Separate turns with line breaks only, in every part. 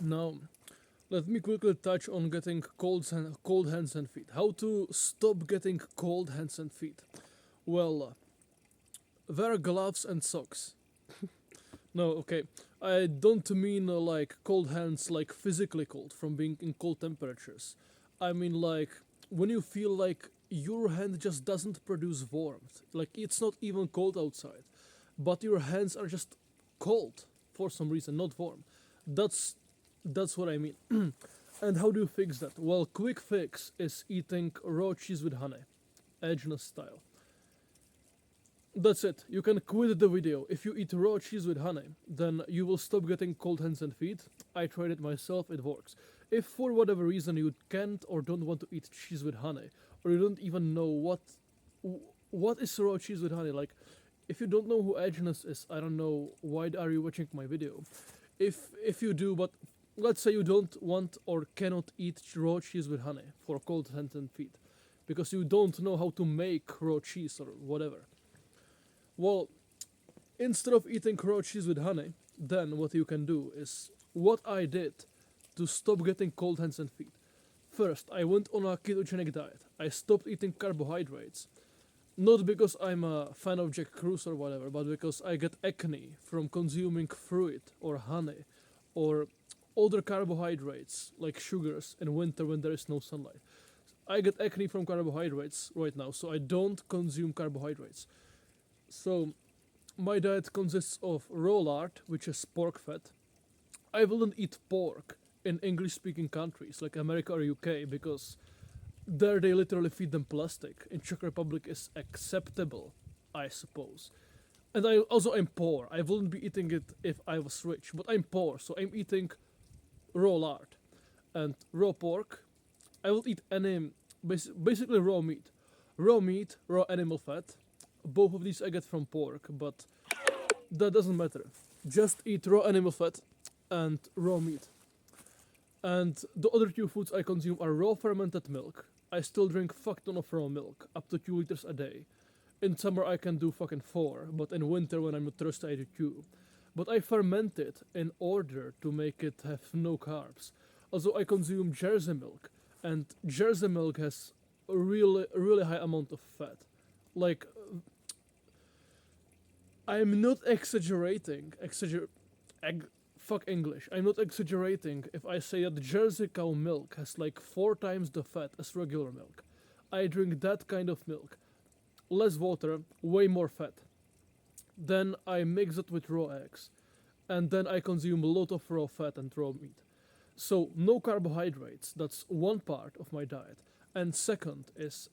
Now, let me quickly touch on getting cold hands and feet. How to stop getting cold hands and feet? Well, wear gloves and socks. No, okay. I don't mean like cold hands, like physically cold from being in cold temperatures. I mean like when you feel like your hand just doesn't produce warmth. Like it's not even cold outside, but your hands are just cold for some reason, not warm. That's that's what I mean. And how do you fix that? Well, quick fix is eating raw cheese with honey, Edgeness style. That's it. You can quit the video. If you eat raw cheese with honey, then you will stop getting cold hands and feet. I tried it myself, it works. If for whatever reason you can't or don't want to eat cheese with honey, or you don't even know what is raw cheese with honey, like if you don't know who Edgeness is, I don't know why are you watching my video. If you do, but let's say you don't want or cannot eat raw cheese with honey for cold hands and feet, because you don't know how to make raw cheese or whatever. Well, instead of eating raw cheese with honey, then what you can do is what I did to stop getting cold hands and feet. First, I went on a ketogenic diet. I stopped eating carbohydrates. Not because I'm a fan of Jack Cruz or whatever, but because I get acne from consuming fruit or honey or other carbohydrates like sugars in winter when there is no sunlight. I get acne from carbohydrates right now, so I don't consume carbohydrates. So my diet consists of raw lard, which is pork fat. I wouldn't eat pork in English speaking countries like America or UK because there they literally feed them plastic. In Czech Republic is acceptable, I suppose. And I also am poor. I wouldn't be eating it if I was rich, but I'm poor, so I'm eating raw lard and raw pork. I will eat any basically raw meat, raw animal fat. Both of these I get from pork, but that doesn't matter. Just eat raw animal fat and raw meat. And the other two foods I consume are raw fermented milk. I still drink fuck ton of raw milk, up to 2 liters a day. In summer I can do fucking 4, but in winter when I'm not thirsty I do 2. But I ferment it in order to make it have no carbs. Also I consume Jersey milk, and Jersey milk has a really high amount of fat. Like I'm not exaggerating. Fuck English. I'm not exaggerating if I say that Jersey cow milk has like 4 times the fat as regular milk. I drink that kind of milk. Less water, way more fat. Then I mix it with raw eggs. And then I consume a lot of raw fat and raw meat. So, no carbohydrates. That's one part of my diet. And second is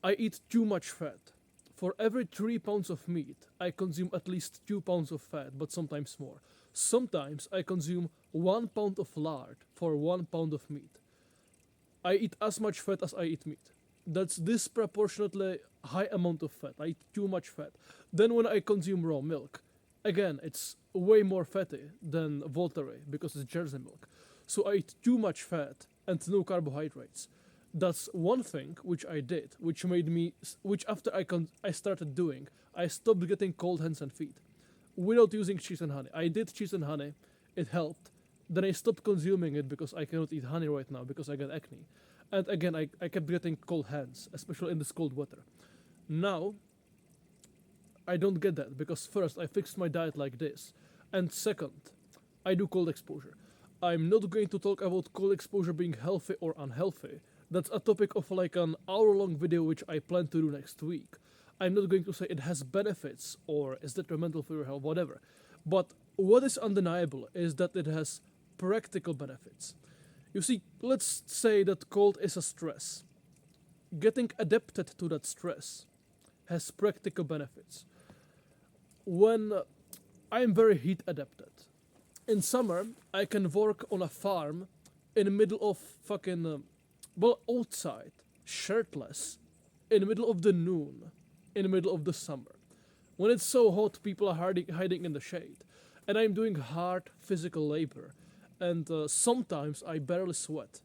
I eat too much fat. For every 3 pounds of meat, I consume at least 2 pounds of fat, but sometimes more. Sometimes I consume 1 pound of lard for 1 pound of meat. I eat as much fat as I eat meat. That's disproportionately high amount of fat. I eat too much fat. Then when I consume raw milk, again, it's way more fatty than Dietary because it's Jersey milk. So I eat too much fat and no carbohydrates. That's one thing which I did, which made me, which after I started doing, I stopped getting cold hands and feet without using cheese and honey. I did cheese and honey, it helped. Then I stopped consuming it because I cannot eat honey right now because I get acne. And again, I kept getting cold hands, especially in this cold weather. Now, I don't get that because first, I fixed my diet like this. And second, I do cold exposure. I'm not going to talk about cold exposure being healthy or unhealthy. That's a topic of like an hour-long video which I plan to do next week. I'm not going to say it has benefits or is detrimental for your health, whatever. But what is undeniable is that it has practical benefits. You see, let's say that cold is a stress. Getting adapted to that stress has practical benefits. When I'm very heat adapted. In summer, I can work on a farm in the middle of fucking, outside, shirtless, in the middle of the noon, in the middle of the summer. When it's so hot, people are hiding in the shade. And I'm doing hard physical labor. And sometimes I barely sweat.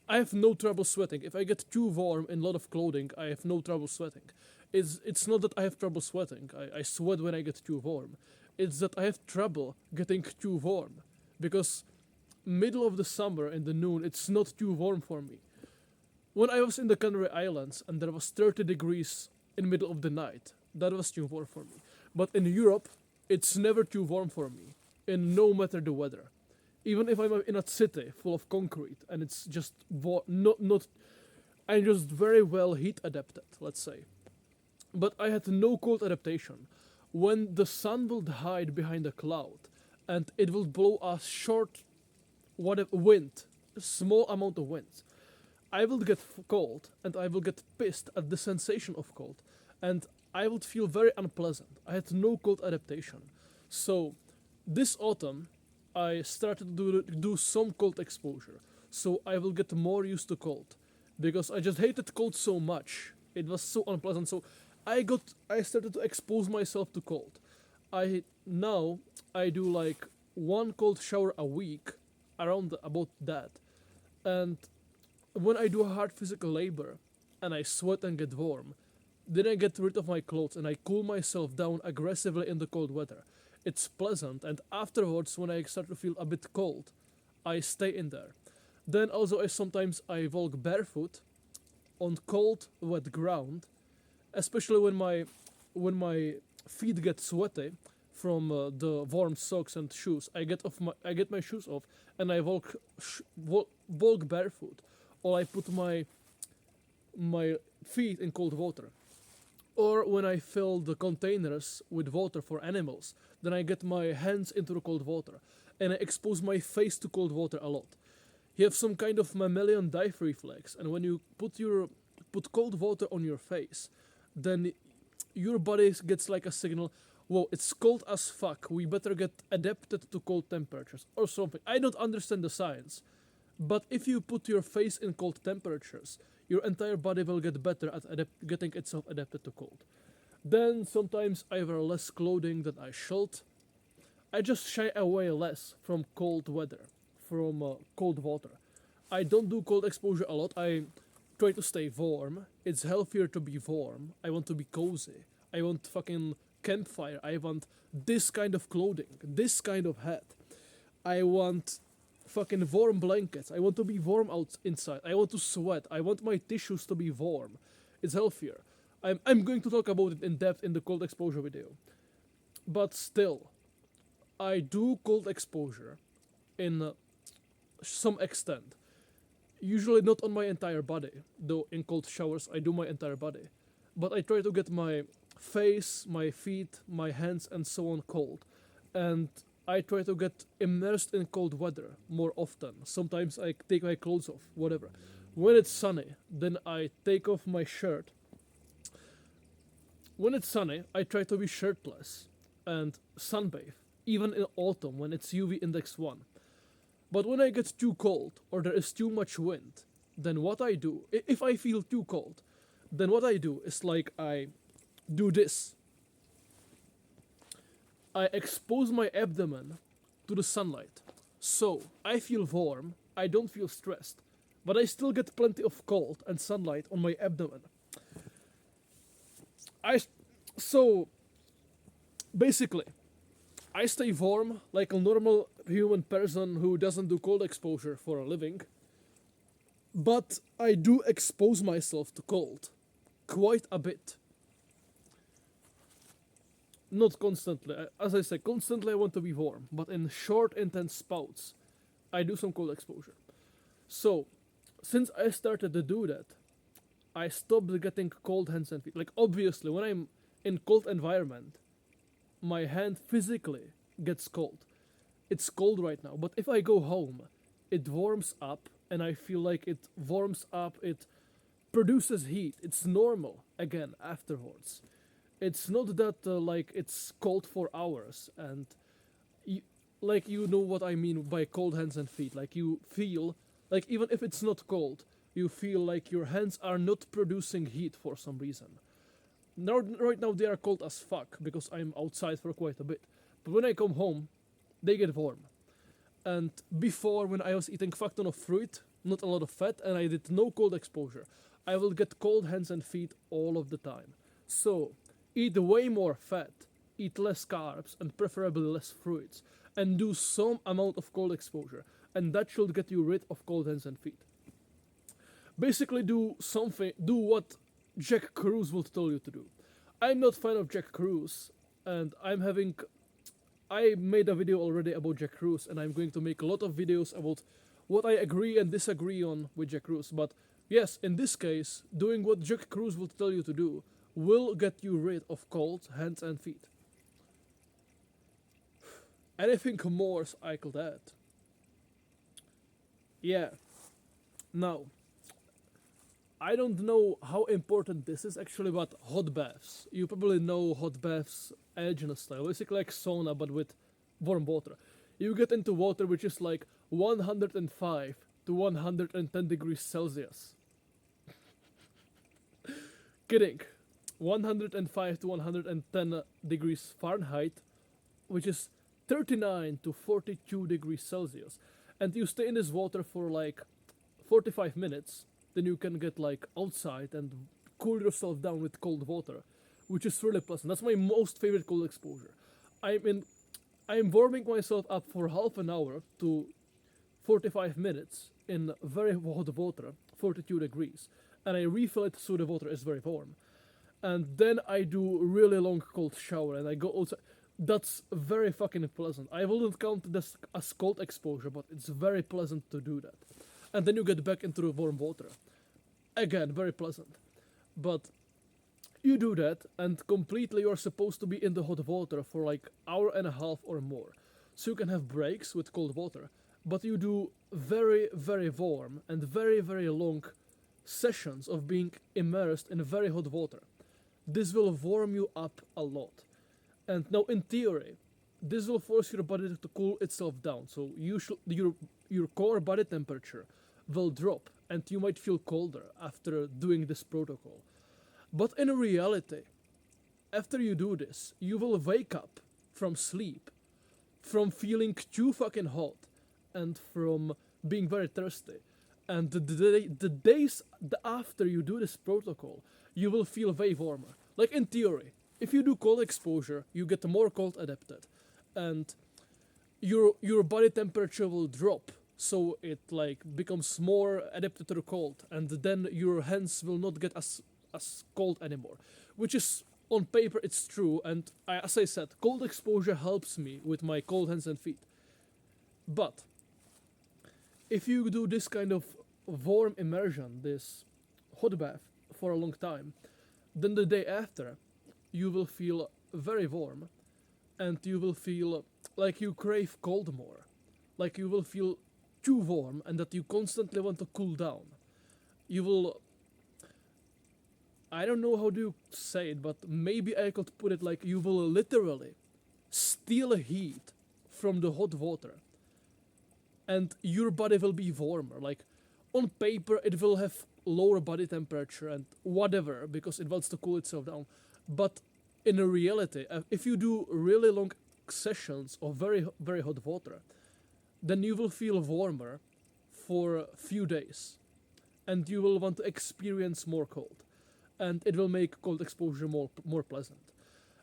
I have no trouble sweating. If I get too warm in a lot of clothing, I have no trouble sweating. It's not that I have trouble sweating. I sweat when I get too warm. It's that I have trouble getting too warm because middle of the summer in the noon, it's not too warm for me. When I was in the Canary Islands and there was 30 degrees in middle of the night, that was too warm for me. But in Europe, it's never too warm for me, in no matter the weather. Even if I'm in a city full of concrete and it's just not, I'm just very well heat adapted, let's say. But I had no cold adaptation. When the sun will hide behind a cloud and it will blow a short wind, a small amount of wind, I will get cold and I will get pissed at the sensation of cold and I would feel very unpleasant. I had no cold adaptation. So this autumn I started to do some cold exposure. So I will get more used to cold because I just hated cold so much. It was so unpleasant. So I started to expose myself to cold. Now I do like one cold shower a week around about that. And when I do hard physical labor and I sweat and get warm, then I get rid of my clothes and I cool myself down aggressively in the cold weather. It's pleasant, and afterwards, when I start to feel a bit cold, I stay in there. Then also I walk barefoot on cold, wet ground, especially when my feet get sweaty from the warm socks and shoes. I get my shoes off and I walk barefoot, or I put my feet in cold water. Or when I fill the containers with water for animals, then I get my hands into the cold water and I expose my face to cold water a lot. You have some kind of mammalian dive reflex, and when you put cold water on your face, then your body gets like a signal, whoa, it's cold as fuck, we better get adapted to cold temperatures or something. I don't understand the science, but if you put your face in cold temperatures, your entire body will get better at getting itself adapted to cold. Then sometimes I wear less clothing than I should. I just shy away less from cold weather, from cold water. I don't do cold exposure a lot. I try to stay warm. It's healthier to be warm. I want to be cozy. I want fucking campfire. I want this kind of clothing, this kind of hat. I want fucking warm blankets. I want to be warm inside. I want to sweat. I want my tissues to be warm. It's healthier. I'm going to talk about it in depth in the cold exposure video. But still, I do cold exposure in some extent. Usually not on my entire body, though in cold showers I do my entire body. But I try to get my face, my feet, my hands and so on cold. And I try to get immersed in cold weather more often. Sometimes I take my clothes off, whatever. When it's sunny, then I take off my shirt. When it's sunny, I try to be shirtless and sunbathe, even in autumn when it's UV index 1. But when I get too cold or there is too much wind, then what I do, if I feel too cold, then what I do is like I do this. I expose my abdomen to the sunlight. So I feel warm, I don't feel stressed, but I still get plenty of cold and sunlight on my abdomen. So basically, I stay warm like a normal human person who doesn't do cold exposure for a living, but I do expose myself to cold quite a bit. Not constantly. As I say, constantly I want to be warm, but in short, intense spouts, I do some cold exposure. So, since I started to do that, I stopped getting cold hands and feet. Like, obviously, when I'm in cold environment, my hand physically gets cold. It's cold right now, but if I go home, it warms up, and I feel like it warms up, it produces heat. It's normal again afterwards. It's not that like it's cold for hours, and like you know what I mean by cold hands and feet. Like you feel like even if it's not cold, you feel like your hands are not producing heat for some reason. Now, right now they are cold as fuck because I'm outside for quite a bit. But when I come home, they get warm. And before, when I was eating fuck ton of fruit, not a lot of fat, and I did no cold exposure, I will get cold hands and feet all of the time. So, eat way more fat, eat less carbs, and preferably less fruits. and do some amount of cold exposure, and that should get you rid of cold hands and feet. Basically, do what Jack Cruz will tell you to do. I'm not fan of Jack Cruz, and I made a video already about Jack Cruz, and I'm going to make a lot of videos about what I agree and disagree on with Jack Cruz. But yes, in this case, doing what Jack Cruz will tell you to do will get you rid of cold hands and feet. Anything more I could add? Yeah. Now, I don't know how important this is actually, but hot baths. You probably know hot baths Aegina style, basically like sauna but with warm water. You get into water which is like 105 to 110 degrees Celsius. Kidding. 105 to 110 degrees Fahrenheit, which is 39 to 42 degrees Celsius. And you stay in this water for like 45 minutes, then you can get like outside and cool yourself down with cold water, which is really pleasant. That's my most favorite cold exposure. I'm warming myself up for half an hour to 45 minutes in very hot water, 42 degrees, and I refill it so the water is very warm. And then I do really long cold shower and I go outside. That's very fucking pleasant. I wouldn't count this as cold exposure, but it's very pleasant to do that. And then you get back into the warm water. Again, very pleasant. But you do that, and completely you're supposed to be in the hot water for like hour and a half or more. So you can have breaks with cold water, but you do very, very warm and very, very long sessions of being immersed in very hot water. This will warm you up a lot. And now, in theory, this will force your body to cool itself down. So your core body temperature will drop, and you might feel colder after doing this protocol. But in reality, after you do this, you will wake up from sleep, from feeling too fucking hot, and from being very thirsty. And the days after you do this protocol, you will feel way warmer. Like in theory, if you do cold exposure, you get more cold adapted, and your body temperature will drop, so it like becomes more adapted to the cold, and then your hands will not get as cold anymore. Which is, on paper, it's true, and as I said, cold exposure helps me with my cold hands and feet. But if you do this kind of warm immersion, this hot bath, for a long time, then the day after, you will feel very warm, and you will feel like you crave cold more. Like you will feel too warm, and that you constantly want to cool down. You will... I don't know how to say it, but maybe I could put it like you will literally steal heat from the hot water, and your body will be warmer. Like, on paper, it will have lower body temperature and whatever, because it wants to cool itself down. But in reality, if you do really long sessions of very, very hot water, then you will feel warmer for a few days, and you will want to experience more cold, and it will make cold exposure more pleasant.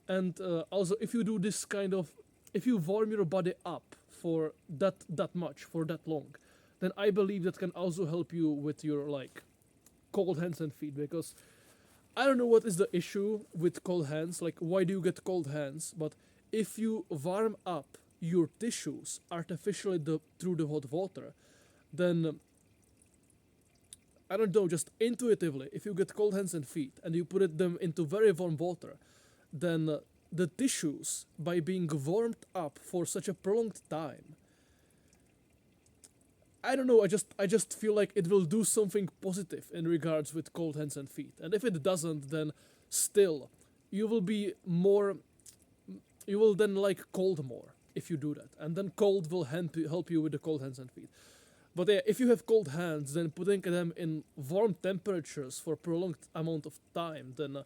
And also, if you do this kind of, if you warm your body up for that much, for that long, then I believe that can also help you with your like cold hands and feet, because I don't know what is the issue with cold hands, like why do you get cold hands, but if you warm up your tissues artificially through the hot water, then I don't know, just intuitively, if you get cold hands and feet and you put them into very warm water, then the tissues, by being warmed up for such a prolonged time, I don't know, I just feel like it will do something positive in regards with cold hands and feet. And if it doesn't, then still, you will then like cold more if you do that. And then cold will help you with the cold hands and feet. But yeah, if you have cold hands, then putting them in warm temperatures for a prolonged amount of time, then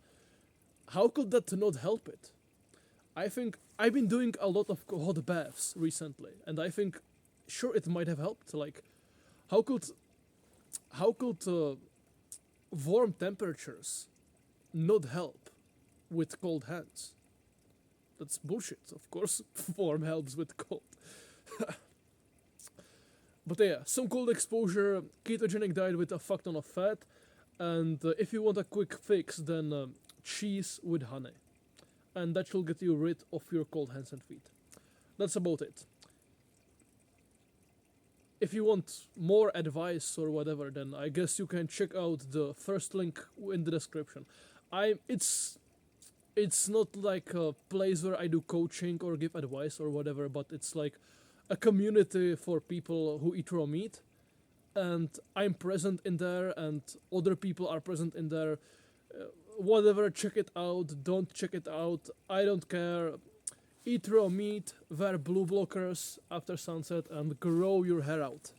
how could that not help it? I think I've been doing a lot of hot baths recently, and I think sure it might have helped. Like, how could warm temperatures not help with cold hands? That's bullshit. Of course, warm helps with cold. But yeah, some cold exposure, ketogenic diet with a fuck ton of fat, and if you want a quick fix, then cheese with honey, and that will get you rid of your cold hands and feet. That's about it. If you want more advice or whatever, then I guess you can check out the first link in the description. It's not like a place where I do coaching or give advice or whatever, but it's like a community for people who eat raw meat, and I'm present in there, and other people are present in there. Whatever, check it out. Don't check it out. I don't care. Eat raw meat, wear blue blockers after sunset, and grow your hair out.